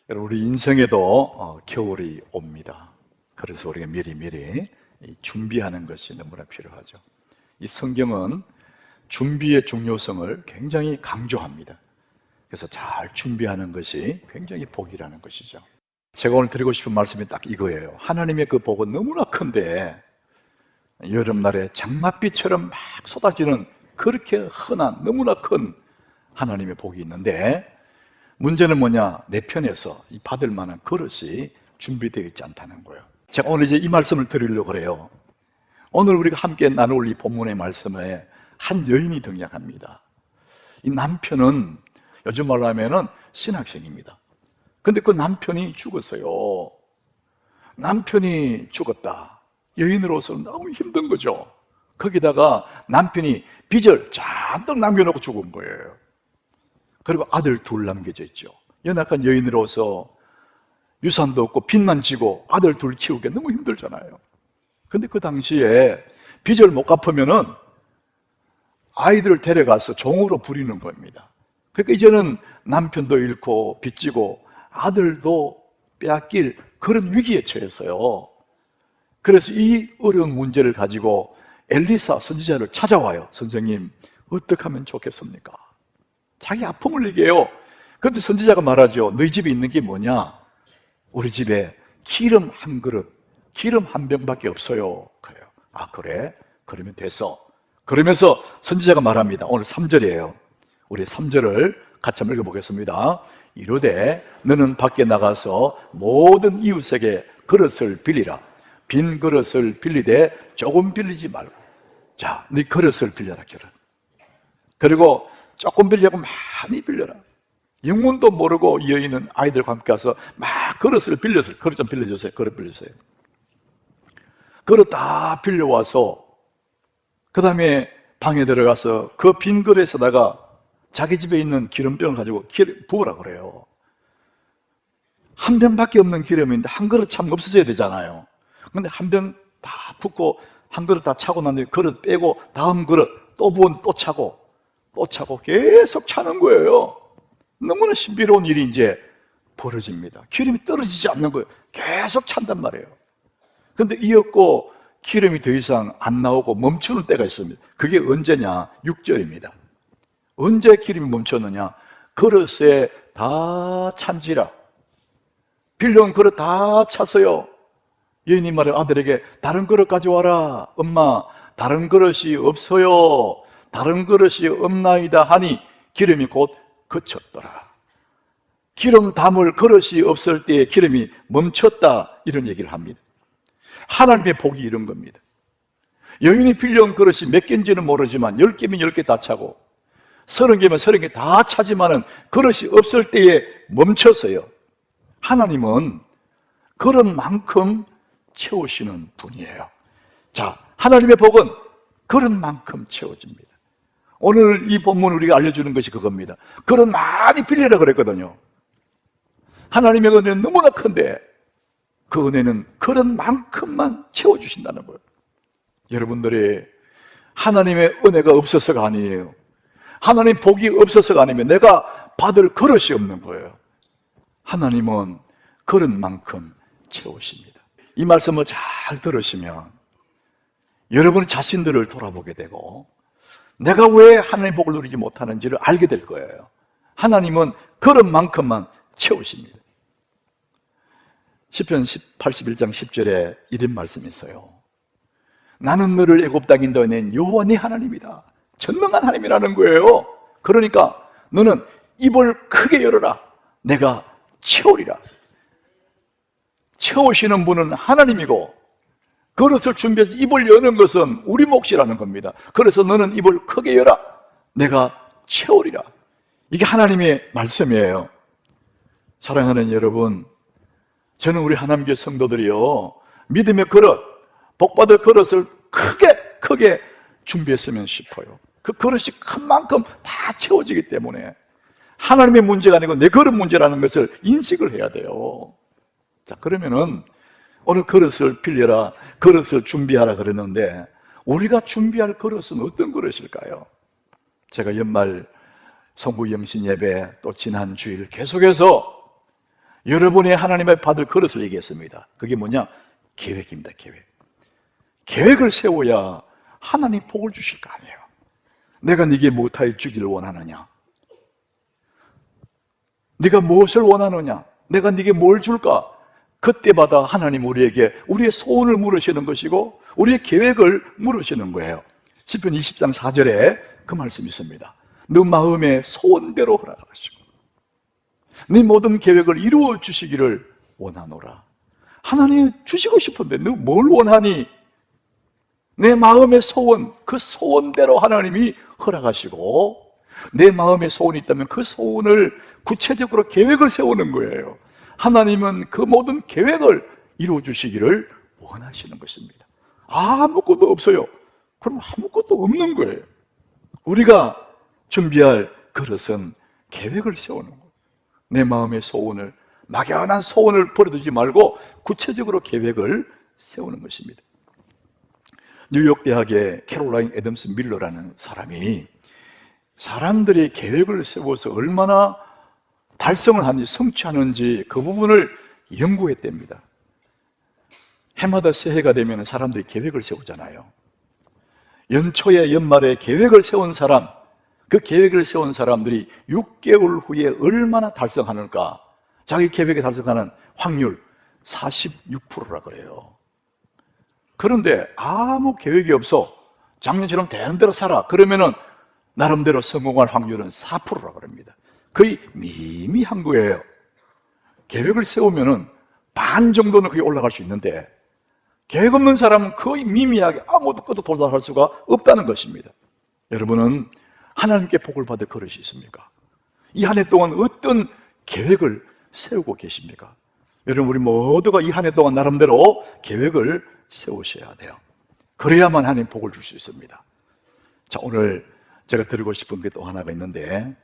여러분, 우리 인생에도 겨울이 옵니다. 그래서 우리가 미리 준비하는 것이 너무나 필요하죠. 이 성경은 준비의 중요성을 굉장히 강조합니다. 그래서 잘 준비하는 것이 굉장히 복이라는 것이죠. 제가 오늘 드리고 싶은 말씀이 딱 이거예요. 하나님의 그 복은 너무나 큰데 여름날에 장맛비처럼 막 쏟아지는 그렇게 흔한 너무나 큰 하나님의 복이 있는데, 문제는 뭐냐? 내 편에서 받을 만한 그릇이 준비되어 있지 않다는 거예요. 제가 오늘 이제 이 말씀을 드리려고 그래요. 오늘 우리가 함께 나눌 이 본문의 말씀에 한 여인이 등장합니다. 이 남편은 요즘 말로 하면은 신학생입니다. 근데 그 남편이 죽었어요. 남편이 죽었다. 여인으로서는 너무 힘든 거죠. 거기다가 남편이 빚을 잔뜩 남겨놓고 죽은 거예요. 그리고 아들 둘 남겨져 있죠. 연약한 여인으로서 유산도 없고 빚만 지고 아들 둘 키우기 너무 힘들잖아요. 근데 그 당시에 빚을 못 갚으면은 아이들을 데려가서 종으로 부리는 겁니다. 그러니까 이제는 남편도 잃고 빚지고 아들도 빼앗길 그런 위기에 처했어요. 그래서 이 어려운 문제를 가지고 엘리사 선지자를 찾아와요. 선생님, 어떻게 하면 좋겠습니까? 자기 아픔을 얘기해요. 그런데 선지자가 말하죠. 너희 집에 있는 게 뭐냐? 우리 집에 기름 한 그릇, 기름 한 병밖에 없어요. 그래요. 아, 그래? 그러면 됐어. 그러면서 선지자가 말합니다. 오늘 3절이에요. 우리 3절을 같이 한번 읽어보겠습니다. 이르되 너는 밖에 나가서 모든 이웃에게 그릇을 빌리라. 빈 그릇을 빌리되 조금 빌리지 말고. 자, 네 그릇을 빌려라, 그릇. 그리고 조금 빌려고 많이 빌려라. 영문도 모르고 이 여인은 아이들과 함께 와서 막 그릇을 빌려서, 그릇 좀 빌려주세요. 그릇 빌려주세요. 그릇 다 빌려와서 그 다음에 방에 들어가서 그 빈 그릇에다가 자기 집에 있는 기름병을 가지고 부으라 그래요. 한 병밖에 없는 기름인데 한 그릇 참 없어져야 되잖아요. 근데 한 병 다 붓고 한 그릇 다 차고 난 뒤에 그릇 빼고 다음 그릇 또 부은 또 차고 또 차고 계속 차는 거예요. 너무나 신비로운 일이 이제 벌어집니다. 기름이 떨어지지 않는 거예요. 계속 찬단 말이에요. 그런데 이었고 기름이 더 이상 안 나오고 멈추는 때가 있습니다. 그게 언제냐? 6절입니다. 언제 기름이 멈췄느냐? 그릇에 다 찬지라. 빌려온 그릇 다 찼어요. 여인이 말해 아들에게 다른 그릇 가져와라. 엄마, 다른 그릇이 없어요. 다른 그릇이 없나이다 하니 기름이 곧 그쳤더라. 기름 담을 그릇이 없을 때에 기름이 멈췄다, 이런 얘기를 합니다. 하나님의 복이 이런 겁니다. 여인이 빌려온 그릇이 몇 개인지는 모르지만 10개면 10개 다 차고 30개면 30개 다 차지만은 그릇이 없을 때에 멈췄어요. 하나님은 그런 만큼 채우시는 분이에요. 자, 하나님의 복은 그런 만큼 채워집니다. 오늘 이 본문 우리가 알려주는 것이 그겁니다. 그릇 많이 빌리라 그랬거든요. 하나님의 은혜는 너무나 큰데 그 은혜는 그릇 만큼만 채워주신다는 거예요. 여러분들이 하나님의 은혜가 없어서가 아니에요. 하나님 복이 없어서가 아니면 내가 받을 그릇이 없는 거예요. 하나님은 그릇만큼 채우십니다. 이 말씀을 잘 들으시면 여러분 자신들을 돌아보게 되고 내가 왜 하나님의 복을 누리지 못하는지를 알게 될 거예요. 하나님은 그릇만큼만 채우십니다. 시편 81장 10절에 이런 말씀이 있어요. 나는 너를 애굽 땅에 인도해낸 여호와 네 하나님이다. 전능한 하나님이라는 거예요. 그러니까 너는 입을 크게 열어라. 내가 채우리라. 채우시는 분은 하나님이고 그릇을 준비해서 입을 여는 것은 우리 몫이라는 겁니다. 그래서 너는 입을 크게 열어. 내가 채우리라. 이게 하나님의 말씀이에요. 사랑하는 여러분, 저는 우리 하나님의 성도들이요, 믿음의 그릇, 복받을 그릇을 크게 준비했으면 싶어요. 그 그릇이 큰 만큼 다 채워지기 때문에 하나님의 문제가 아니고 내 그릇 문제라는 것을 인식을 해야 돼요. 자, 그러면은 오늘 그릇을 빌려라, 그릇을 준비하라 그랬는데 우리가 준비할 그릇은 어떤 그릇일까요? 제가 연말 성부 영신 예배 또 지난 주일 계속해서 여러분이 하나님의 받을 그릇을 얘기했습니다. 그게 뭐냐? 계획입니다. 계획을 세워야 하나님 복을 주실 거 아니에요. 내가 네게 무엇하여 주기를 원하느냐? 네가 무엇을 원하느냐? 내가 네게 뭘 줄까? 그때마다 하나님 우리에게 우리의 소원을 물으시는 것이고 우리의 계획을 물으시는 거예요. 시편 20장 4절에 그 말씀이 있습니다. 너 마음의 소원대로 허락하시고 네 모든 계획을 이루어 주시기를 원하노라. 하나님 주시고 싶은데 너 뭘 원하니? 내 마음의 소원, 그 소원대로 하나님이 허락하시고 내 마음의 소원이 있다면 그 소원을 구체적으로 계획을 세우는 거예요. 하나님은 그 모든 계획을 이루어 주시기를 원하시는 것입니다. 아무것도 없어요. 그럼 아무것도 없는 거예요. 우리가 준비할 그릇은 계획을 세우는 거예요. 내 마음의 소원을, 막연한 소원을 버려두지 말고 구체적으로 계획을 세우는 것입니다. 뉴욕 대학의 캐롤라인 애덤스 밀러라는 사람이 사람들이 계획을 세워서 얼마나 달성을 하는지, 성취하는지 그 부분을 연구했답니다. 해마다 새해가 되면 사람들이 계획을 세우잖아요. 연초에 연말에 계획을 세운 사람, 그 계획을 세운 사람들이 6개월 후에 얼마나 달성하는가? 자기 계획에 달성하는 확률 46%라 그래요. 그런데 아무 계획이 없어. 작년처럼 되는 대로 살아. 그러면은 나름대로 성공할 확률은 4%라 그럽니다. 거의 미미한 거예요. 계획을 세우면은 반 정도는 그게 올라갈 수 있는데 계획 없는 사람은 거의 미미하게 아무것도 도달할 수가 없다는 것입니다. 여러분은 하나님께 복을 받을 그릇이 있습니까? 이 한 해 동안 어떤 계획을 세우고 계십니까? 여러분, 우리 모두가 이 한 해 동안 나름대로 계획을 세우셔야 돼요. 그래야만 하나님 복을 줄 수 있습니다. 자, 오늘 제가 드리고 싶은 게 또 하나가 있는데,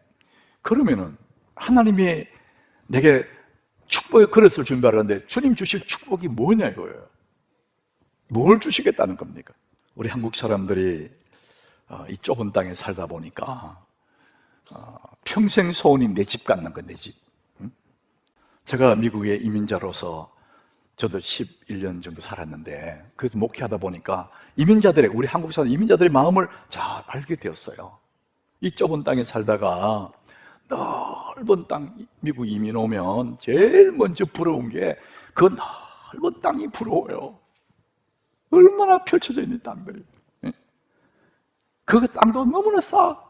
그러면은 하나님이 내게 축복의 그릇을 준비하려는데 주님 주실 축복이 뭐냐 이거예요. 뭘 주시겠다는 겁니까? 우리 한국 사람들이 이 좁은 땅에 살다 보니까 평생 소원이 내 집 갖는 거, 내 집. 제가 미국의 이민자로서 저도 11년 정도 살았는데, 그래서 목회하다 보니까 이민자들의, 우리 한국 사람 이민자들의 마음을 잘 알게 되었어요. 이 좁은 땅에 살다가 넓은 땅, 미국 이민 오면 제일 먼저 부러운 게 그 넓은 땅이 부러워요. 얼마나 펼쳐져 있는 땅들이. 그 땅도 너무나 싸.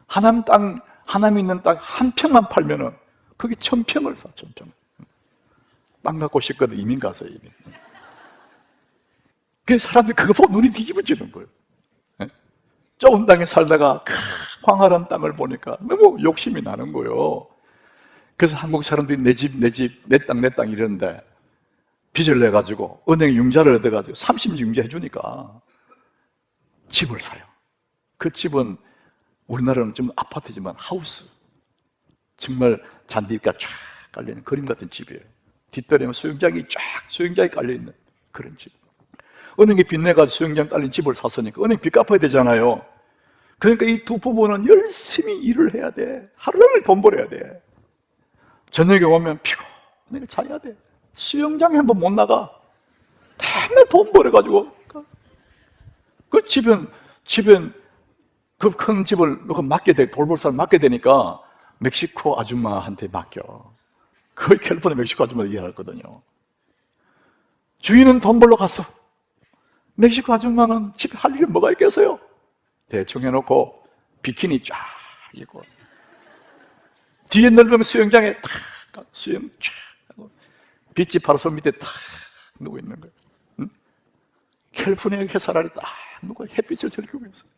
하남 있는 땅 한 평만 팔면은 거기 1000평을 사, 1000평. 땅 갖고 싶거든, 이민 가서 이민. 그 사람들이 그거 보고 눈이 뒤집어지는 거예요. 좁은 땅에 살다가 광활한 땅을 보니까 너무 욕심이 나는 거예요. 그래서 한국 사람들이 내 집, 내 집, 내 땅, 내 땅 이러는데 빚을 내가지고 은행 융자를 얻어가지고 30년 융자 해주니까 집을 사요. 그 집은 우리나라는 좀 아파트지만 하우스, 정말 잔디가 쫙 깔려있는 그림 같은 집이에요. 뒷다리에 수영장이 깔려있는 그런 집. 은행에 빚 내가지고 수영장 깔린 집을 샀으니까 은행 빚 갚아야 되잖아요. 그러니까 이 두 부부는 열심히 일을 해야 돼. 하루 종일 돈 벌어야 돼. 저녁에 오면 피곤하게 자야 돼. 수영장에 한번 못 나가. 맨날 돈 벌어가지고. 그 집은 그 큰 집을 맡게 돼, 돌볼 사람 맡게 되니까 멕시코 아줌마한테 맡겨. 거의 캘리포니아 멕시코 아줌마도 일하거든요. 주인은 돈 벌러 갔어. 멕시코 아줌마는 집에 할 일이 뭐가 있겠어요? 대충 해놓고 비키니 쫙 입고 뒤에 넓으면 수영장에 탁 수영 쫙 하고 빗집 파라솔 밑에 탁 누워 있는 거예요. 응? 캘리포니아 햇살 아래 딱 누가 햇빛을 즐기고 있어요.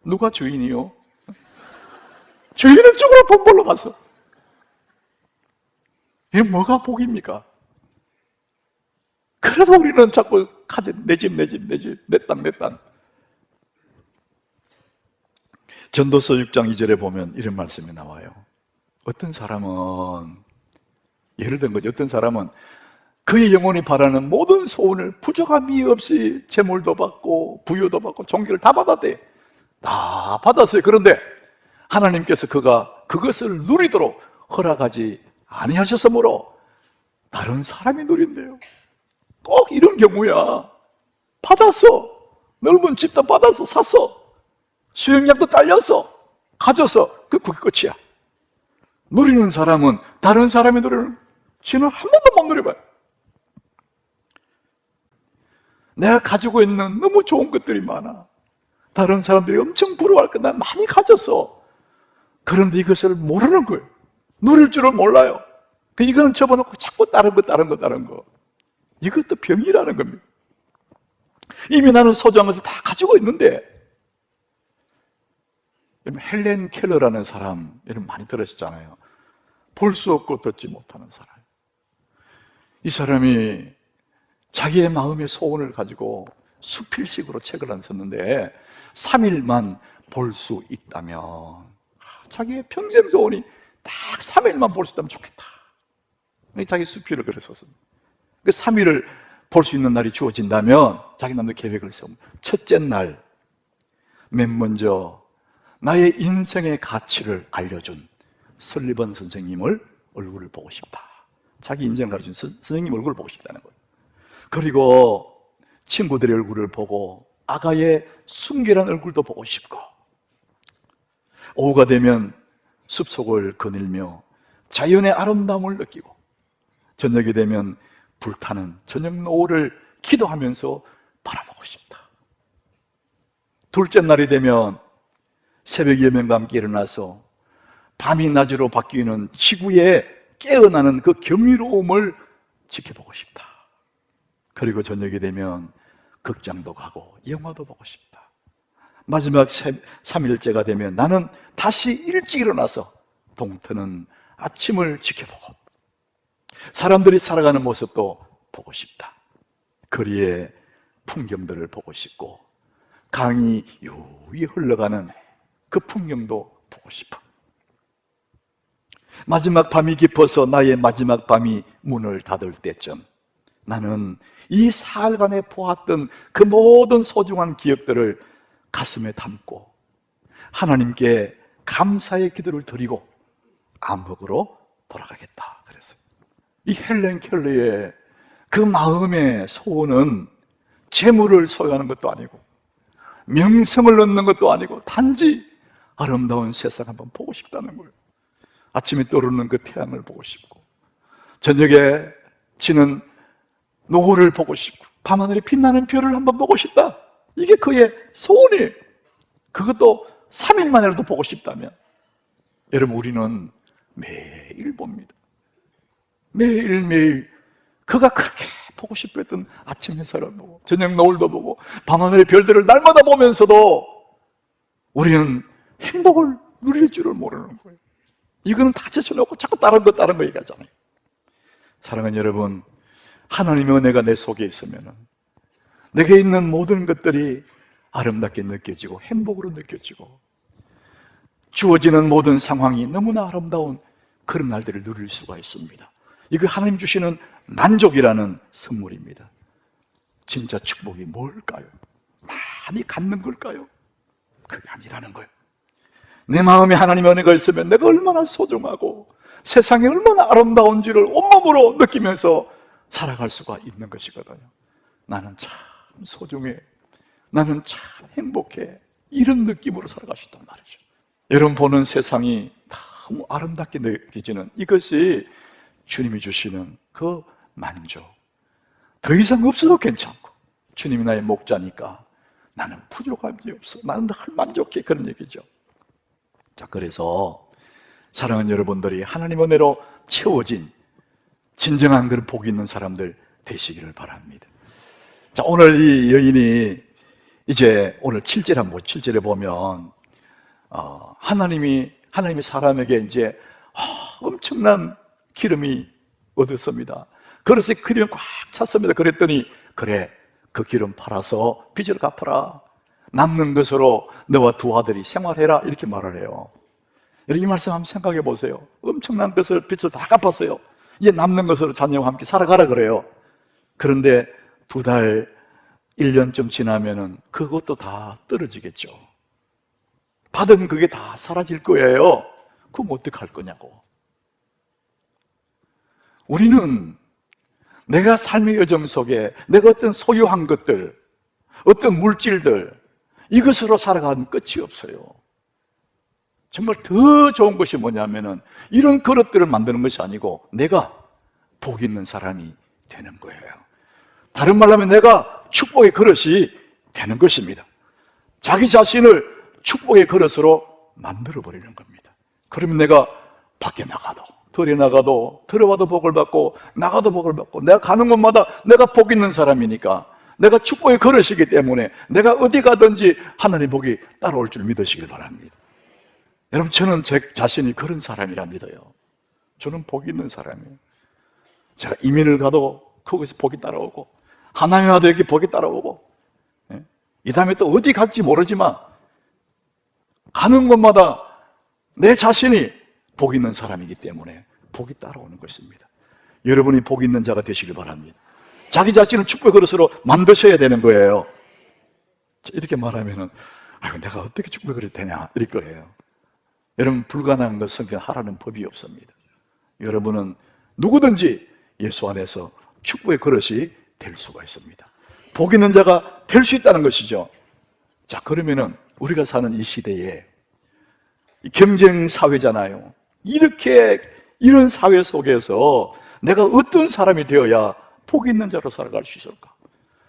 누가 주인이요? 주인은 쪽으로 돈 벌러 갔어. 이게 뭐가 복입니까? 그래서 우리는 자꾸 내 집, 내 땅. 전도서 6장 2절에 보면 이런 말씀이 나와요. 어떤 사람은, 예를 든 거죠. 어떤 사람은 그의 영혼이 바라는 모든 소원을 부족함이 없이 재물도 받고 부유도 받고 종기를 다 받았대. 다 받았어요. 그런데 하나님께서 그가 그것을 누리도록 허락하지 아니하셨으므로 다른 사람이 누린대요. 꼭 이런 경우야. 받았어. 넓은 집도 받아서 샀어. 수영장도 딸렸어. 가졌어. 그게 끝이야. 누리는 사람은 다른 사람이 누리는, 지는 한 번도 못 누려봐요. 내가 가지고 있는 너무 좋은 것들이 많아. 다른 사람들이 엄청 부러워할 거야. 난 많이 가졌어. 그런데 이것을 모르는 거예요. 누릴 줄을 몰라요. 이거는 접어놓고 자꾸 다른 거. 이것도 병이라는 겁니다. 이미 나는 소중한 것을 다 가지고 있는데. 헬렌 켈러라는 사람, 여러분 많이 들으셨잖아요. 볼 수 없고 듣지 못하는 사람. 이 사람이 자기의 마음의 소원을 가지고 수필식으로 책을 안 썼는데 3일만 볼 수 있다면, 자기의 평생 소원이 딱 3일만 볼 수 있다면 좋겠다. 자기 수필을 그랬었습니다. 그 3일을 볼 수 있는 날이 주어진다면 자기 남도 계획을 세웁니다. 첫째 날, 맨 먼저 나의 인생의 가치를 알려준 설리번 선생님을 얼굴을 보고 싶다. 자기 인생을 가르친 선생님 얼굴을 보고 싶다는 거예요. 그리고 친구들의 얼굴을 보고 아가의 순결한 얼굴도 보고 싶고, 오후가 되면 숲속을 거닐며 자연의 아름다움을 느끼고, 저녁이 되면 불타는 저녁 노을을 기도하면서 바라보고 싶다. 둘째 날이 되면 새벽 예명과 함께 일어나서 밤이 낮으로 바뀌는 지구에 깨어나는 그 경이로움을 지켜보고 싶다. 그리고 저녁이 되면 극장도 가고 영화도 보고 싶다. 마지막 3일째가 되면 나는 다시 일찍 일어나서 동트는 아침을 지켜보고 사람들이 살아가는 모습도 보고 싶다. 거리의 풍경들을 보고 싶고 강이 유유히 흘러가는 그 풍경도 보고 싶어. 마지막 밤이 깊어서 나의 마지막 밤이 문을 닫을 때쯤 나는 이 사흘간에 보았던 그 모든 소중한 기억들을 가슴에 담고 하나님께 감사의 기도를 드리고 암흑으로 돌아가겠다 그랬어요. 이 헬렌 켈러의 그 마음의 소원은 재물을 소유하는 것도 아니고 명성을 얻는 것도 아니고 단지 아름다운 세상 한번 보고 싶다는 거예요. 아침에 떠오르는 그 태양을 보고 싶고 저녁에 지는 노을을 보고 싶고 밤하늘에 빛나는 별을 한번 보고 싶다. 이게 그의 소원이에요. 그것도 3일 만이라도 보고 싶다면, 여러분 우리는 매일 봅니다. 매일매일 그가 그렇게 보고 싶어 했던 아침 햇살을 보고 저녁 노을도 보고 밤하늘의 별들을 날마다 보면서도 우리는 행복을 누릴 줄을 모르는 거예요. 이거는 다 제쳐놓고 자꾸 다른 거 얘기하잖아요. 사랑하는 여러분, 하나님의 은혜가 내 속에 있으면 내게 있는 모든 것들이 아름답게 느껴지고 행복으로 느껴지고 주어지는 모든 상황이 너무나 아름다운 그런 날들을 누릴 수가 있습니다. 이거 하나님 주시는 만족이라는 선물입니다. 진짜 축복이 뭘까요? 많이 갖는 걸까요? 그게 아니라는 거예요. 내 마음에 하나님의 은혜가 있으면 내가 얼마나 소중하고 세상이 얼마나 아름다운지를 온몸으로 느끼면서 살아갈 수가 있는 것이거든요. 나는 참 소중해, 나는 참 행복해, 이런 느낌으로 살아갈 수 있단 말이죠. 여러분 보는 세상이 너무 아름답게 느껴지는 이것이 주님이 주시는 그 만족. 더 이상 없어도 괜찮고 주님이 나의 목자니까 나는 부족함이 없어, 나는 늘 만족해, 그런 얘기죠. 자, 그래서 사랑하는 여러분들이 하나님의 은혜로 채워진 진정한 그런 복이 있는 사람들 되시기를 바랍니다. 자, 오늘 이 여인이 이제 오늘 7절 한번 7절에 보면 하나님이 사람에게 이제 엄청난 기름이 얻었습니다. 그릇에 기름이 꽉 찼습니다. 그랬더니 그래, 그 기름 팔아서 빚을 갚아라, 남는 것으로 너와 두 아들이 생활해라, 이렇게 말을 해요. 여러분 이 말씀 한번 생각해 보세요. 엄청난 것을 빚을 다 갚았어요. 이제 남는 것으로 자녀와 함께 살아가라 그래요. 그런데 2달, 1년쯤 지나면은 그것도 다 떨어지겠죠. 받은 그게 다 사라질 거예요. 그럼 어떻게 할 거냐고. 우리는 내가 삶의 여정 속에 내가 어떤 소유한 것들, 어떤 물질들, 이것으로 살아가면 끝이 없어요. 정말 더 좋은 것이 뭐냐면은 이런 그릇들을 만드는 것이 아니고 내가 복 있는 사람이 되는 거예요. 다른 말로 하면 내가 축복의 그릇이 되는 것입니다. 자기 자신을 축복의 그릇으로 만들어버리는 겁니다. 그러면 내가 밖에 나가도, 들에 나가도, 들어와도 복을 받고 나가도 복을 받고, 내가 가는 곳마다 내가 복 있는 사람이니까, 내가 축복의 그릇이기 때문에 내가 어디 가든지 하나님의 복이 따라올 줄 믿으시길 바랍니다. 여러분, 저는 제 자신이 그런 사람이라 믿어요. 저는 복 있는 사람이에요. 제가 이민을 가도 거기서 복이 따라오고, 하나님 와도 여기 복이 따라오고, 이 다음에 또 어디 갈지 모르지만 가는 곳마다 내 자신이 복 있는 사람이기 때문에 복이 따라오는 것입니다. 여러분이 복 있는 자가 되시길 바랍니다. 자기 자신을 축복의 그릇으로 만드셔야 되는 거예요. 이렇게 말하면은 내가 어떻게 축복의 그릇이 되냐 이럴 거예요. 여러분, 불가능한 것은 그냥 하라는 법이 없습니다. 여러분은 누구든지 예수 안에서 축복의 그릇이 될 수가 있습니다. 복 있는 자가 될 수 있다는 것이죠. 자, 그러면은 우리가 사는 이 시대에 경쟁 사회잖아요. 이런 사회 속에서 내가 어떤 사람이 되어야 복 있는 자로 살아갈 수 있을까?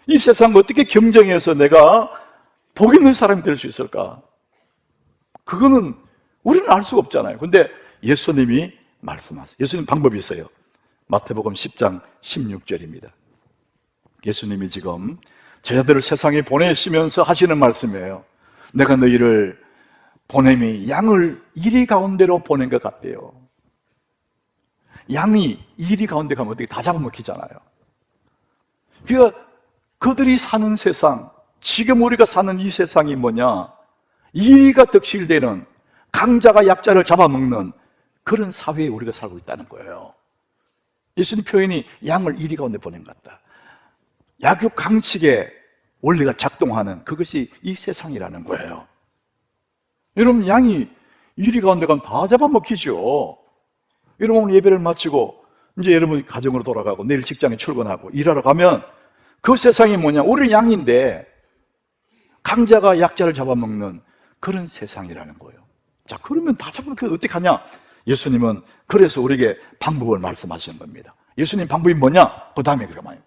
이 세상을 어떻게 경쟁해서 내가 복 있는 사람이 될 수 있을까? 그거는 우리는 알 수가 없잖아요. 근데 예수님이 말씀하세요. 예수님 방법이 있어요. 마태복음 10장 16절입니다. 예수님이 지금 제자들을 세상에 보내시면서 하시는 말씀이에요. 내가 너희를 보냄이 양을 이리 가운데로 보낸 것 같대요. 양이 이리 가운데 가면 어떻게 다 잡아먹히잖아요. 그러니까 그들이 사는 세상, 지금 우리가 사는 이 세상이 뭐냐? 이리가 득실되는, 강자가 약자를 잡아먹는 그런 사회에 우리가 살고 있다는 거예요. 예수님 표현이 양을 이리 가운데 보낸 것 같다. 약육 강칙의 원리가 작동하는 그것이 이 세상이라는 거예요. 여러분, 양이 이리 가운데 가면 다 잡아먹히죠. 여러분, 오늘 예배를 마치고 이제 여러분 가정으로 돌아가고 내일 직장에 출근하고 일하러 가면 그 세상이 뭐냐? 우리 양인데 강자가 약자를 잡아먹는 그런 세상이라는 거예요. 자, 그러면 다 잡아먹혀 어떻게 하냐? 예수님은 그래서 우리에게 방법을 말씀하시는 겁니다. 예수님 방법이 뭐냐? 그 다음에 그러면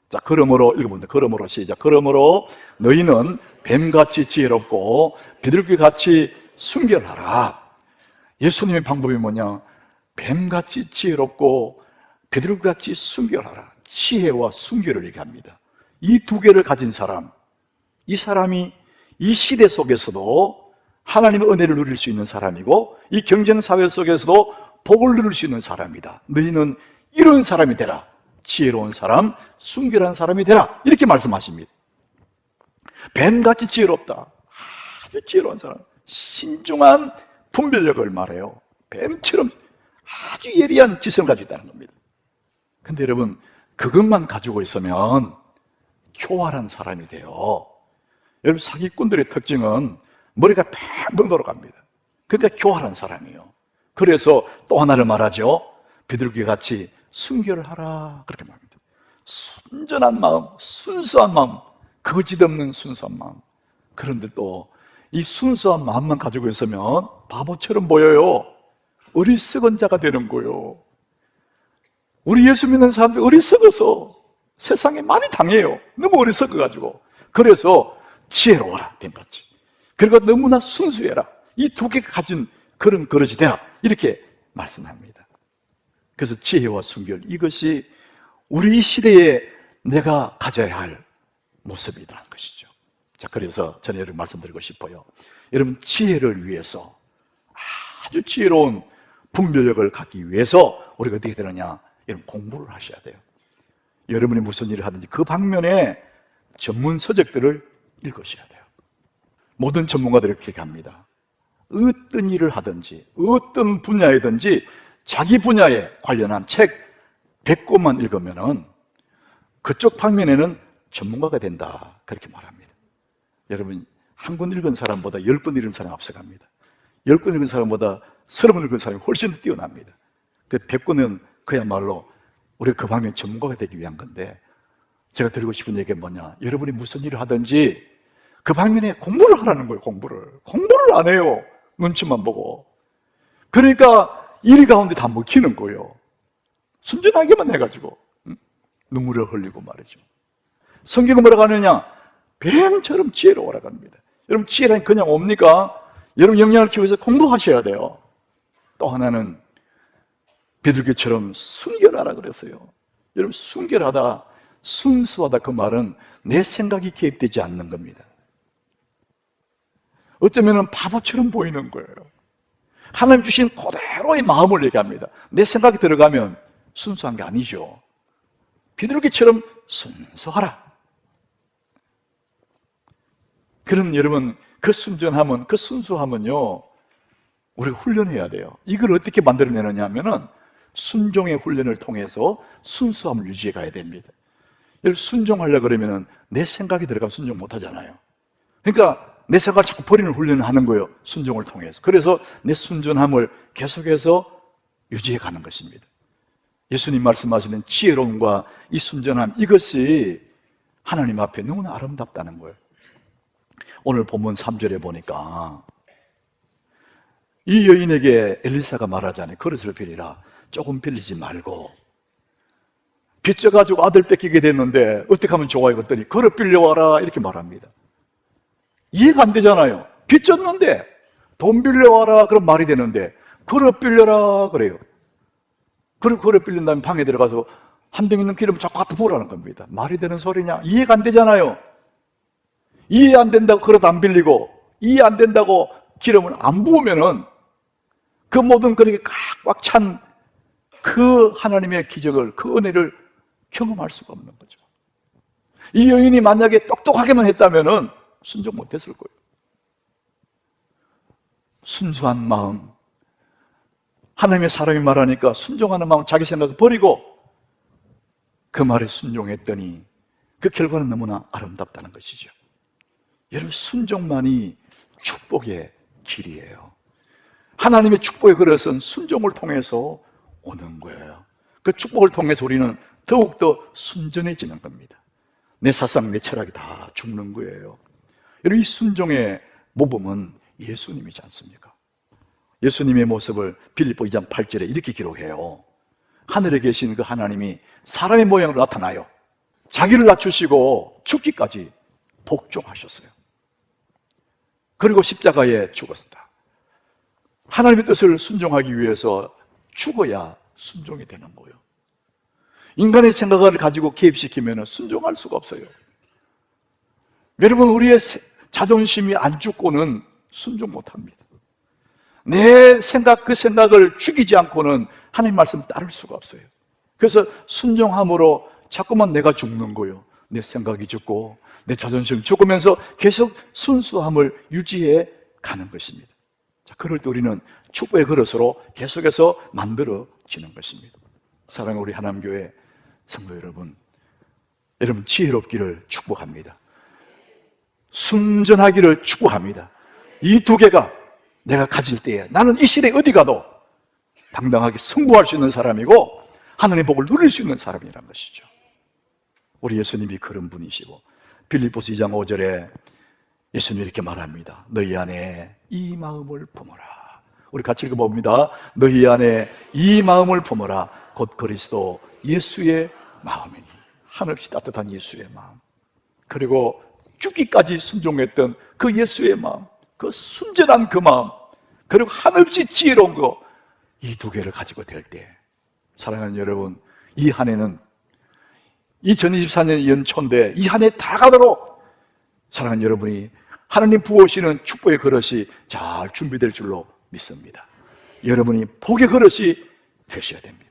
자, 그러므로 읽어봅니다. 그러므로 시작. 그러므로 너희는 뱀같이 지혜롭고 비둘기같이 순결하라. 예수님의 방법이 뭐냐? 뱀같이 지혜롭고 비둘기같이 순결하라. 지혜와 순결을 얘기합니다. 이 두 개를 가진 사람, 이 사람이 이 시대 속에서도 하나님의 은혜를 누릴 수 있는 사람이고 이 경쟁 사회 속에서도 복을 누릴 수 있는 사람이다. 너희는 이런 사람이 되라. 지혜로운 사람, 순결한 사람이 되라. 이렇게 말씀하십니다. 뱀같이 지혜롭다. 아주 지혜로운 사람, 신중한 분별력을 말해요. 뱀처럼 아주 예리한 지성을 가지고 있다는 겁니다. 근데 여러분, 그것만 가지고 있으면 교활한 사람이 돼요. 여러분, 사기꾼들의 특징은 머리가 팽팽 돌아갑니다. 그러니까 교활한 사람이에요. 그래서 또 하나를 말하죠. 비둘기같이 순결을 하라, 그렇게 말합니다. 순전한 마음, 순수한 마음, 거짓 없는 순수한 마음. 그런데 또 이 순수한 마음만 가지고 있으면 바보처럼 보여요. 어리석은 자가 되는 거예요. 우리 예수 믿는 사람들 어리석어서 세상에 많이 당해요. 너무 어리석어가지고. 그래서 지혜로워라, 뱀같이. 그리고 너무나 순수해라. 이 두 개가 가진 그런 그릇이 되라, 이렇게 말씀합니다. 그래서 지혜와 순결, 이것이 우리 시대에 내가 가져야 할 모습이라는 것이죠. 자, 그래서 저는 여러분 말씀드리고 싶어요. 여러분, 지혜를 위해서, 아주 지혜로운 분별력을 갖기 위해서 우리가 어떻게 되느냐? 여러분, 공부를 하셔야 돼요. 여러분이 무슨 일을 하든지 그 방면에 전문 서적들을 읽으셔야 돼요. 모든 전문가들이 그렇게 합니다. 어떤 일을 하든지 어떤 분야이든지 자기 분야에 관련한 책 100권만 읽으면은 그쪽 방면에는 전문가가 된다, 그렇게 말합니다. 여러분, 한 권 읽은 사람보다 10권 읽은 사람이 앞서갑니다. 10권 읽은 사람보다 30권 읽은 사람이 훨씬 더 뛰어납니다. 그 100권은 그야말로 우리가 그 방면 전문가가 되기 위한 건데, 제가 드리고 싶은 얘기가 뭐냐, 여러분이 무슨 일을 하든지 그 방면에 공부를 하라는 거예요. 공부를 안 해요. 눈치만 보고. 그러니까 일 가운데 다 먹히는 거예요. 순전하게만 해가지고 눈물을 흘리고 말이죠. 성경은 뭐라고 하느냐, 뱀처럼 지혜로 오라고 합니다. 여러분, 지혜라니 그냥 옵니까? 여러분, 역량을 키워서 공부하셔야 돼요. 또 하나는 비둘기처럼 순결하라 그랬어요. 여러분, 순결하다, 순수하다, 그 말은 내 생각이 개입되지 않는 겁니다. 어쩌면 바보처럼 보이는 거예요. 하나님 주신 그대로의 마음을 얘기합니다. 내 생각이 들어가면 순수한 게 아니죠. 비둘기처럼 순수하라. 그럼 여러분, 그 순전함은, 그 순수함은요, 우리가 훈련해야 돼요. 이걸 어떻게 만들어내느냐 하면은 순종의 훈련을 통해서 순수함을 유지해 가야 됩니다. 여러분, 순종하려고 그러면은 내 생각이 들어가면 순종 못 하잖아요. 그러니까 내 생각을 자꾸 버리는 훈련을 하는 거예요. 순종을 통해서. 그래서 내 순전함을 계속해서 유지해 가는 것입니다. 예수님 말씀하시는 지혜로움과 이 순전함, 이것이 하나님 앞에 너무나 아름답다는 거예요. 오늘 본문 3절에 보니까 이 여인에게 엘리사가 말하자니 그릇을 빌리라. 조금 빌리지 말고, 빚져가지고 아들 뺏기게 됐는데 어떻게 하면 좋아요? 그랬더니 그릇 빌려와라 이렇게 말합니다. 이해가 안 되잖아요. 빚졌는데 돈 빌려와라 그럼 말이 되는데 그릇 빌려라 그래요. 그리고 그릇 빌린 다음에 방에 들어가서 한 병 있는 기름을 자꾸 갖다 부으라는 겁니다. 말이 되는 소리냐? 이해가 안 되잖아요. 이해 안 된다고 그릇 안 빌리고, 이해 안 된다고 기름을 안 부으면은 그 모든 그렇게 꽉 찬 그 하나님의 기적을, 그 은혜를 경험할 수가 없는 거죠. 이 여인이 만약에 똑똑하게만 했다면은 순종 못했을 거예요. 순수한 마음, 하나님의 사람이 말하니까 순종하는 마음, 자기 생각을 버리고 그 말에 순종했더니 그 결과는 너무나 아름답다는 것이죠. 여러분, 순종만이 축복의 길이에요. 하나님의 축복의 그릇은 순종을 통해서 오는 거예요. 그 축복을 통해서 우리는 더욱더 순전해지는 겁니다. 내 사상, 내 철학이 다 죽는 거예요. 여러분, 이 순종의 모범은 예수님이지 않습니까? 예수님의 모습을 빌립보 2장 8절에 이렇게 기록해요. 하늘에 계신 그 하나님이 사람의 모양으로 나타나요. 자기를 낮추시고 죽기까지 복종하셨어요. 그리고 십자가에 죽었다. 하나님의 뜻을 순종하기 위해서 죽어야 순종이 되는 거예요. 인간의 생각을 가지고 개입시키면 순종할 수가 없어요. 여러분, 우리의 자존심이 안 죽고는 순종 못합니다. 내 생각, 그 생각을 죽이지 않고는 하나님 말씀 따를 수가 없어요. 그래서 순종함으로 자꾸만 내가 죽는 거예요. 내 생각이 죽고 내 자존심이 죽으면서 계속 순수함을 유지해 가는 것입니다. 자, 그럴 때 우리는 축복의 그릇으로 계속해서 만들어지는 것입니다. 사랑하는 우리 하나님교회 성도 여러분, 여러분 지혜롭기를 축복합니다. 순전하기를 축복합니다. 이 두 개가 내가 가질 때에 나는 이 시대에 어디 가도 당당하게 승부할 수 있는 사람이고 하나님의 복을 누릴 수 있는 사람이라는 것이죠. 우리 예수님이 그런 분이시고, 빌립보서 2장 5절에 예수님이 이렇게 말합니다. 너희 안에 이 마음을 품어라. 우리 같이 읽어봅니다. 너희 안에 이 마음을 품어라. 곧 그리스도 예수의 마음이니. 한없이 따뜻한 예수의 마음, 그리고 죽기까지 순종했던 그 예수의 마음, 그 순전한 그 마음, 그리고 한없이 지혜로운 거, 이 두 개를 가지고 될 때, 사랑하는 여러분, 이 한 해는 2024년 연초인데 이 한 해 다 가도록 사랑하는 여러분이 하나님 부어오시는 축복의 그릇이 잘 준비될 줄로 믿습니다. 여러분이 복의 그릇이 되셔야 됩니다.